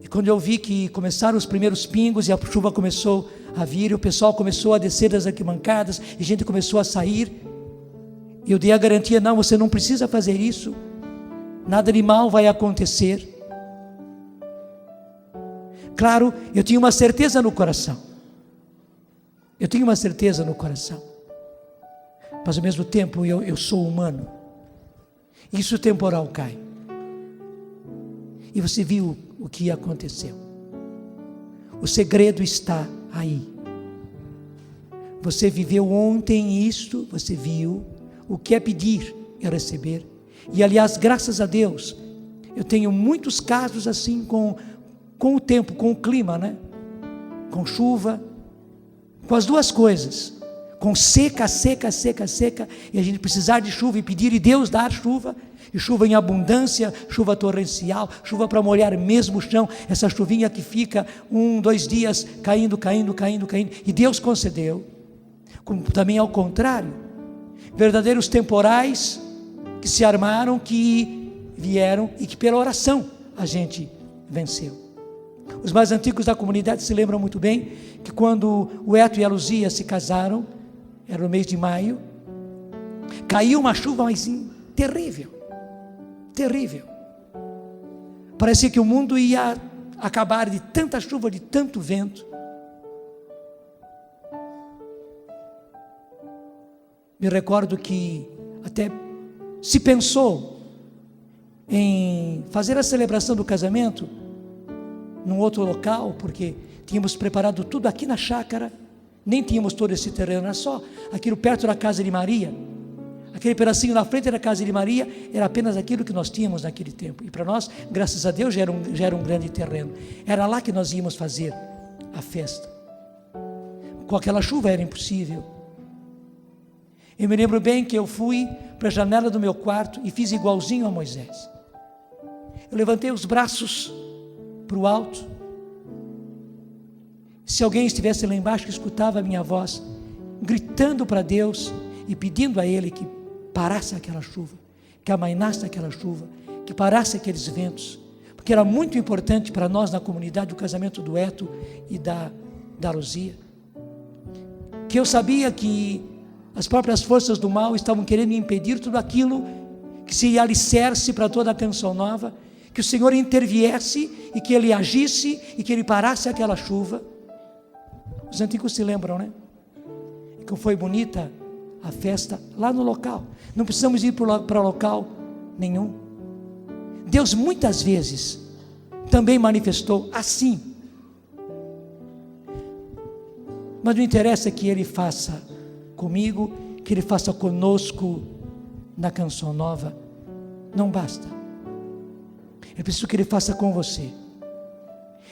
E quando eu vi que começaram os primeiros pingos e a chuva começou a vir, e o pessoal começou a descer das arquibancadas, e a gente começou a sair, eu dei a garantia: não, você não precisa fazer isso, nada de mal vai acontecer. Claro, eu tinha uma certeza no coração, mas ao mesmo tempo eu sou humano, isso temporal cai, e você viu o que aconteceu. O segredo está aí. Você viveu ontem isto, você viu o que é pedir e receber. E aliás, graças a Deus, eu tenho muitos casos assim com o tempo, com o clima, né? Com chuva, com as duas coisas, com seca, seca, seca, seca, e a gente precisar de chuva e pedir e Deus dar chuva, e chuva em abundância, chuva torrencial, chuva para molhar mesmo o chão, essa chuvinha que fica 1, 2 dias caindo, caindo, caindo, caindo, e Deus concedeu. Como também ao contrário, verdadeiros temporais que se armaram, que vieram e que pela oração a gente venceu. Os mais antigos da comunidade se lembram muito bem que quando o Eto e a Luzia se casaram, era no mês de maio, caiu uma chuva mas terrível, terrível. Parecia que o mundo ia acabar de tanta chuva, de tanto vento. Me recordo que até se pensou em fazer a celebração do casamento num outro local, porque tínhamos preparado tudo aqui na chácara, nem tínhamos todo esse terreno, era só aquilo perto da casa de Maria, aquele pedacinho na frente da casa de Maria, era apenas aquilo que nós tínhamos naquele tempo, e para nós, graças a Deus, já era um grande terreno, era lá que nós íamos fazer a festa. Com aquela chuva era impossível. Eu me lembro bem que eu fui para a janela do meu quarto e fiz igualzinho a Moisés. Eu levantei os braços para o alto. Se alguém estivesse lá embaixo que escutava a minha voz, gritando para Deus e pedindo a Ele que parasse aquela chuva, que amainasse aquela chuva, que parasse aqueles ventos, porque era muito importante para nós na comunidade o casamento do Eto e da Luzia, que eu sabia que as próprias forças do mal estavam querendo impedir tudo aquilo que seria alicerce para toda a Canção Nova, que o Senhor interviesse e que Ele agisse e que Ele parasse aquela chuva. Os antigos se lembram, né? Que foi bonita a festa lá no local. Não precisamos ir para local nenhum. Deus muitas vezes também manifestou assim. Mas não interessa que Ele faça comigo, que Ele faça conosco na canção nova. Não basta. É preciso que Ele faça com você.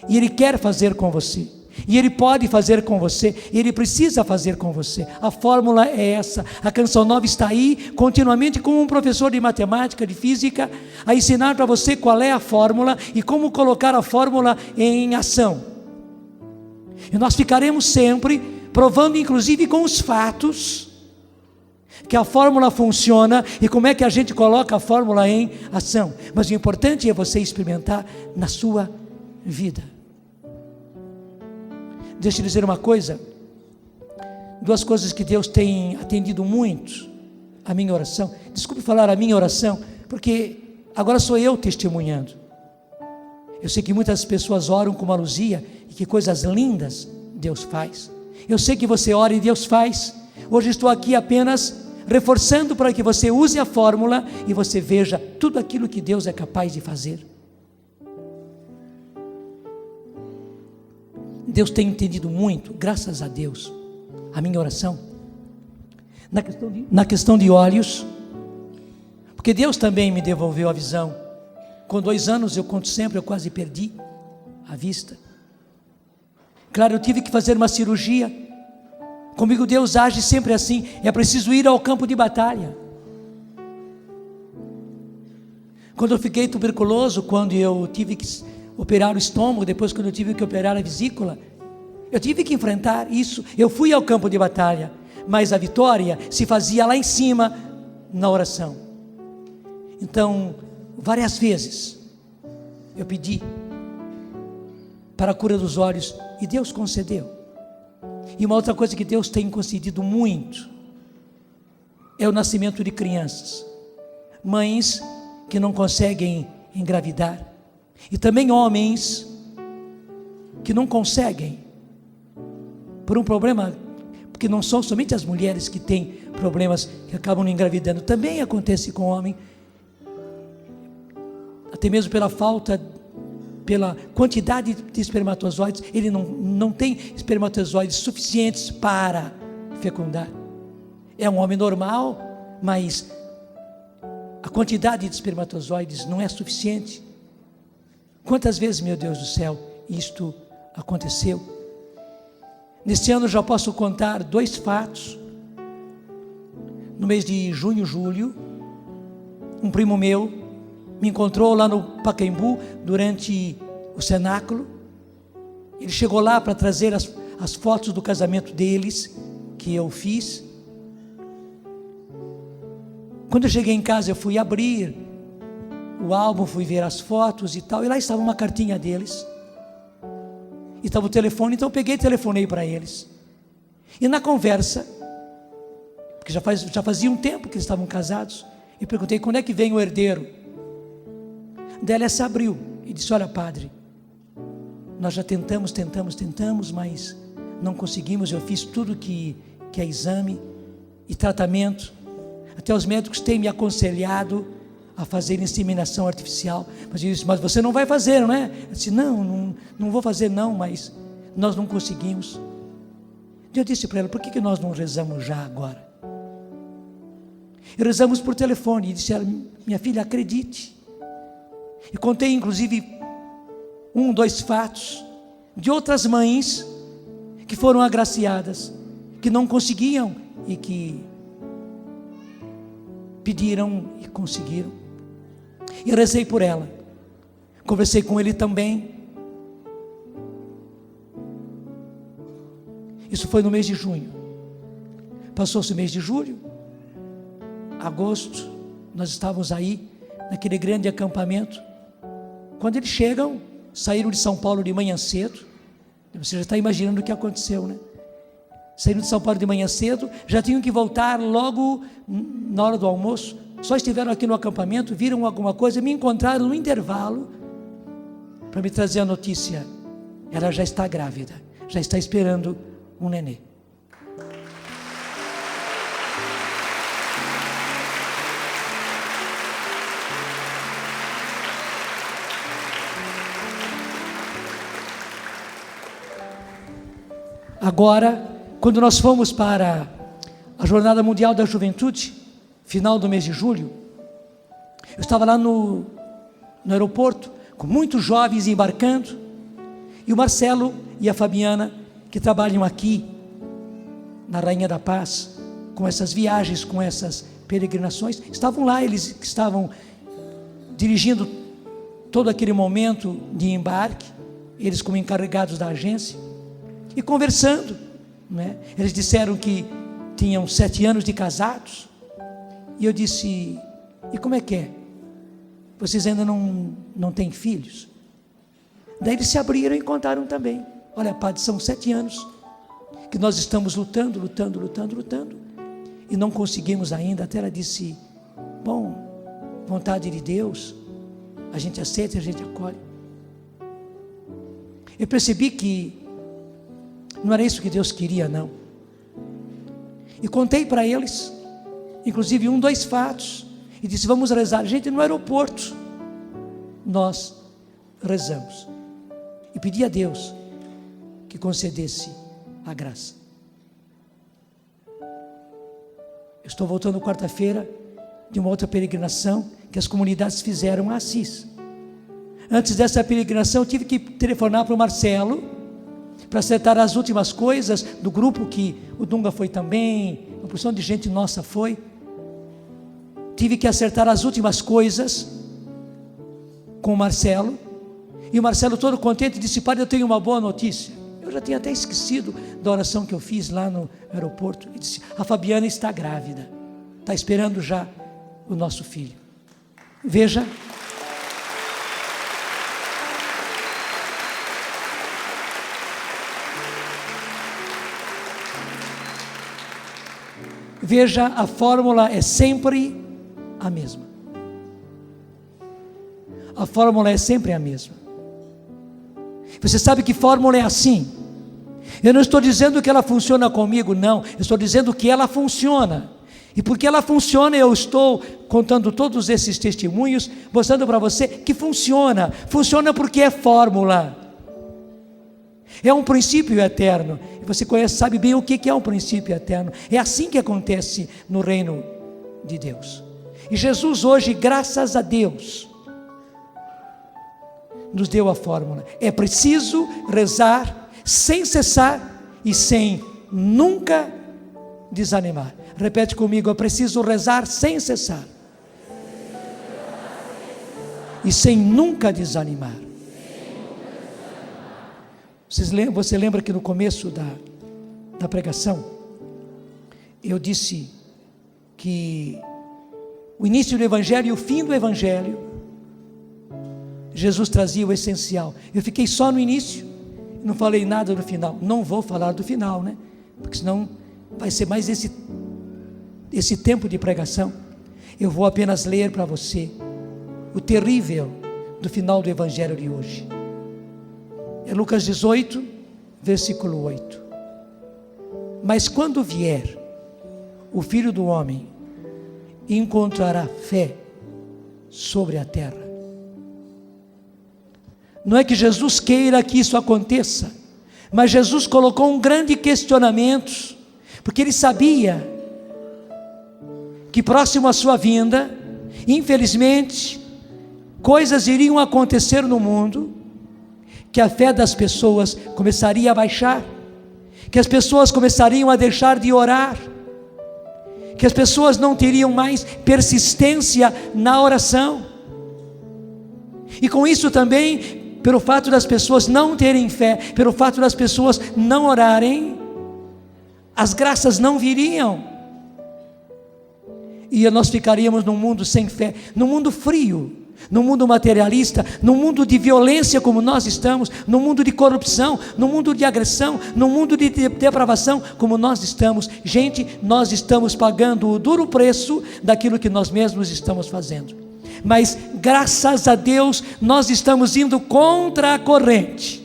E Ele quer fazer com você. E Ele pode fazer com você. E Ele precisa fazer com você. A fórmula é essa. A canção nova está aí, continuamente, como um professor de matemática, de física, a ensinar para você qual é a fórmula e como colocar a fórmula em ação. E nós ficaremos sempre provando, inclusive com os fatos, que a fórmula funciona e como é que a gente coloca a fórmula em ação. Mas o importante é você experimentar na sua vida. Deixa eu dizer uma coisa, 2 coisas que Deus tem atendido muito a minha oração. Desculpe falar a minha oração, porque agora sou eu testemunhando. Eu sei que muitas pessoas oram como a Luzia, e que coisas lindas Deus faz. Eu sei que você ora e Deus faz. Hoje estou aqui apenas reforçando para que você use a fórmula e você veja tudo aquilo que Deus é capaz de fazer. Deus tem entendido muito, graças a Deus, a minha oração, na questão de olhos, porque Deus também me devolveu a visão. Com 2 anos, eu conto sempre, eu quase perdi a vista. Claro, eu tive que fazer uma cirurgia. Comigo Deus age sempre assim, é preciso ir ao campo de batalha. Quando eu fiquei tuberculoso, quando eu tive que operar o estômago, depois quando eu tive que operar a vesícula, eu tive que enfrentar isso. Eu fui ao campo de batalha, mas a vitória se fazia lá em cima, na oração. Então, várias vezes eu pedi para a cura dos olhos e Deus concedeu. E uma outra coisa que Deus tem concedido muito é o nascimento de crianças, mães que não conseguem engravidar, e também homens que não conseguem por um problema, porque não são somente as mulheres que têm problemas que acabam não engravidando, também acontece com o homem, até mesmo pela quantidade de espermatozoides, ele não tem espermatozoides suficientes para fecundar. É um homem normal, mas a quantidade de espermatozoides não é suficiente. Quantas vezes, meu Deus do céu, isto aconteceu? Neste ano já posso contar 2 fatos. No mês de junho, julho, um primo meu me encontrou lá no Pacaembu durante o cenáculo. Ele chegou lá para trazer as fotos do casamento deles, que eu fiz. Quando eu cheguei em casa, eu fui abrir o álbum, fui ver as fotos e tal, e lá estava uma cartinha deles, e estava o telefone, então eu peguei e telefonei para eles, e na conversa, porque já fazia um tempo que eles estavam casados, eu perguntei: quando é que vem o herdeiro? Daí ela se abriu e disse: olha, padre, nós já tentamos, mas não conseguimos. Eu fiz tudo que é exame e tratamento, até os médicos têm me aconselhado a fazer inseminação artificial, mas eu disse: mas você não vai fazer, não é? Eu disse: não vou fazer não, mas nós não conseguimos. Eu disse para ela: por que nós não rezamos já agora? E rezamos por telefone, e disse ela: minha filha, acredite. E contei inclusive 2 fatos de outras mães que foram agraciadas, que não conseguiam e que pediram e conseguiram. E rezei por ela, conversei com ele também. Isso foi no mês de junho. Passou-se o mês de julho, agosto, nós estávamos aí naquele grande acampamento. Quando eles chegam, saíram de São Paulo de manhã cedo. Você já está imaginando o que aconteceu, né? Saíram de São Paulo de manhã cedo, já tinham que voltar logo na hora do almoço. Só estiveram aqui no acampamento, viram alguma coisa, me encontraram no intervalo para me trazer a notícia: ela já está grávida, já está esperando um nenê. Agora, quando nós fomos para a Jornada Mundial da Juventude, final do mês de julho, eu estava lá no aeroporto, com muitos jovens embarcando, e o Marcelo e a Fabiana, que trabalham aqui, na Rainha da Paz, com essas viagens, com essas peregrinações, estavam lá, eles que estavam dirigindo todo aquele momento de embarque, eles como encarregados da agência, e conversando, né? Eles disseram que tinham 7 anos de casados, e eu disse, e como é que é? Vocês ainda não têm filhos? Daí eles se abriram e contaram também, olha padre, são 7 anos, que nós estamos lutando, e não conseguimos ainda. Até ela disse, bom, vontade de Deus, a gente aceita e a gente acolhe. Eu percebi que não era isso que Deus queria, não. E contei para eles, inclusive 2 fatos, e disse, vamos rezar. Gente, no aeroporto, nós rezamos, e pedi a Deus que concedesse a graça. Eu estou voltando quarta-feira, de uma outra peregrinação, que as comunidades fizeram a Assis. Antes dessa peregrinação, eu tive que telefonar para o Marcelo, para acertar as últimas coisas do grupo, que o Dunga foi também, uma porção de gente nossa foi. Tive que acertar as últimas coisas com o Marcelo, e o Marcelo todo contente disse, padre, eu tenho uma boa notícia. Eu já tinha até esquecido da oração que eu fiz lá no aeroporto. Ele disse, a Fabiana está grávida, está esperando já o nosso filho. Veja, a fórmula é sempre a mesma. A fórmula é sempre a mesma. Você sabe que fórmula é assim? Eu não estou dizendo que ela funciona comigo, não. Eu estou dizendo que ela funciona. E porque ela funciona, eu estou contando todos esses testemunhos, mostrando para você que funciona. Funciona porque é fórmula. É um princípio eterno. E você conhece, sabe bem o que é um princípio eterno. É assim que acontece no reino de Deus. E Jesus hoje, graças a Deus, nos deu a fórmula. É preciso rezar sem cessar e sem nunca desanimar. Repete comigo, é preciso rezar sem cessar e sem nunca desanimar. Você lembra que no começo da pregação, eu disse que o início do Evangelho e o fim do Evangelho, Jesus trazia o essencial. Eu fiquei só no início, não falei nada do final. Não vou falar do final, né? Porque senão vai ser mais esse tempo de pregação. Eu vou apenas ler para você o terrível do final do Evangelho de hoje. É Lucas 18, versículo 8. Mas quando vier o Filho do Homem, encontrará fé sobre a terra. Não é que Jesus queira que isso aconteça, mas Jesus colocou um grande questionamento, porque ele sabia que próximo à sua vinda, infelizmente, coisas iriam acontecer no mundo, que a fé das pessoas começaria a baixar, que as pessoas começariam a deixar de orar, que as pessoas não teriam mais persistência na oração, e com isso também, pelo fato das pessoas não terem fé, pelo fato das pessoas não orarem, as graças não viriam, e nós ficaríamos num mundo sem fé, num mundo frio, num mundo materialista, num mundo de violência como nós estamos, num mundo de corrupção, num mundo de agressão, num mundo de depravação como nós estamos. Gente, nós estamos pagando o duro preço daquilo que nós mesmos estamos fazendo. Mas graças a Deus nós estamos indo contra a corrente.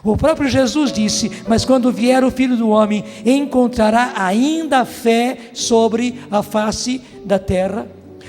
O próprio Jesus disse: mas quando vier o Filho do Homem, encontrará ainda fé sobre a face da terra?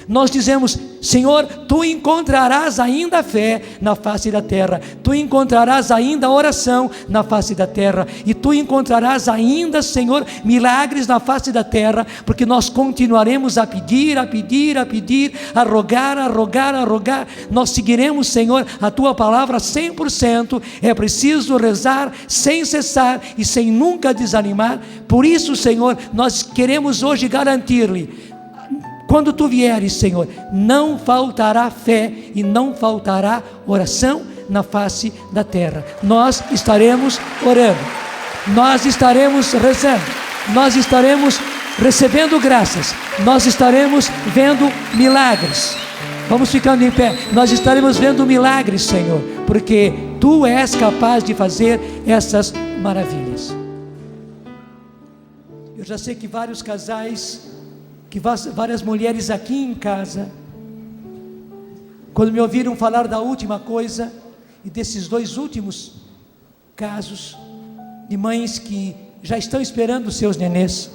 Nós dizemos: Senhor, Tu encontrarás ainda fé na face da terra, Tu encontrarás ainda oração na face da terra, e Tu encontrarás ainda, Senhor, milagres na face da terra, porque nós continuaremos a pedir, a pedir, a pedir, a rogar, a rogar, a rogar. Nós seguiremos, Senhor, a Tua palavra 100%. É preciso rezar sem cessar e sem nunca desanimar. Por isso, Senhor, nós queremos hoje garantir-lhe: quando Tu vieres, Senhor, não faltará fé e não faltará oração na face da terra. Nós estaremos orando, nós estaremos rezando, nós estaremos recebendo graças, nós estaremos vendo milagres. Vamos ficando em pé. Nós estaremos vendo milagres, Senhor, porque Tu és capaz de fazer essas maravilhas. Eu já sei que vários casais, que várias mulheres aqui em casa, quando me ouviram falar da última coisa e desses 2 últimos casos de mães que já estão esperando seus nenês,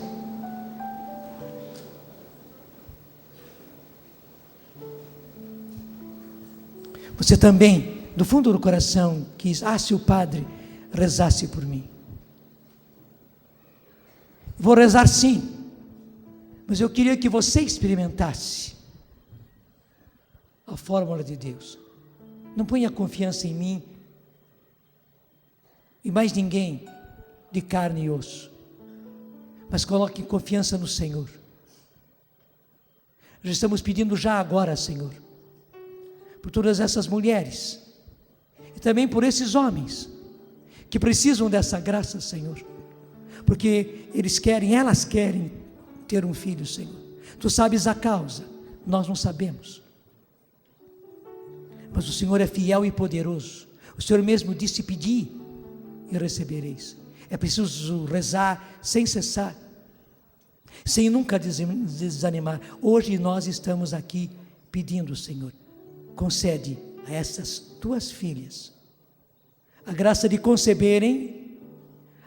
você também, do fundo do coração, quis: se o padre rezasse por mim. Vou rezar sim, mas eu queria que você experimentasse a fórmula de Deus. Não ponha confiança em mim e mais ninguém de carne e osso, mas coloque confiança no Senhor. Já estamos pedindo já agora, Senhor, por todas essas mulheres e também por esses homens que precisam dessa graça, Senhor, porque elas querem ter um filho, Senhor. Tu sabes a causa, nós não sabemos, mas o Senhor é fiel e poderoso. O Senhor mesmo disse: pedi e recebereis. É preciso rezar sem cessar, sem nunca desanimar. Hoje nós estamos aqui pedindo: Senhor, concede a essas tuas filhas a graça de conceberem,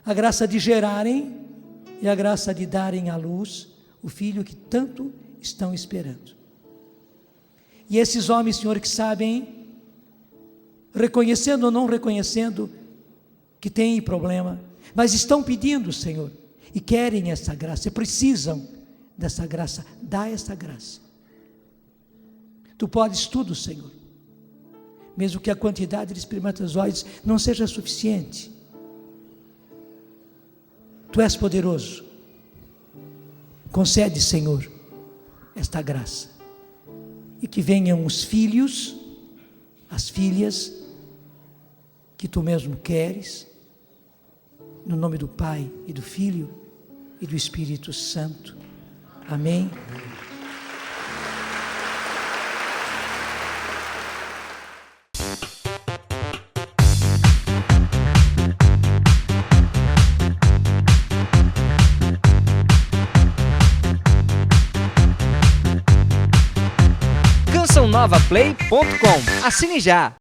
a graça de gerarem e a graça de darem à luz o filho que tanto estão esperando. E esses homens, Senhor, que sabem, reconhecendo ou não reconhecendo, que têm problema, mas estão pedindo, Senhor, e querem essa graça, e precisam dessa graça, dá essa graça. Tu podes tudo, Senhor, mesmo que a quantidade de espermatozoides não seja suficiente. Tu és poderoso. Concede, Senhor, esta graça, e que venham os filhos, as filhas que Tu mesmo queres, no nome do Pai e do Filho e do Espírito Santo. Amém. CançãoNovaPlay.com. Assine já!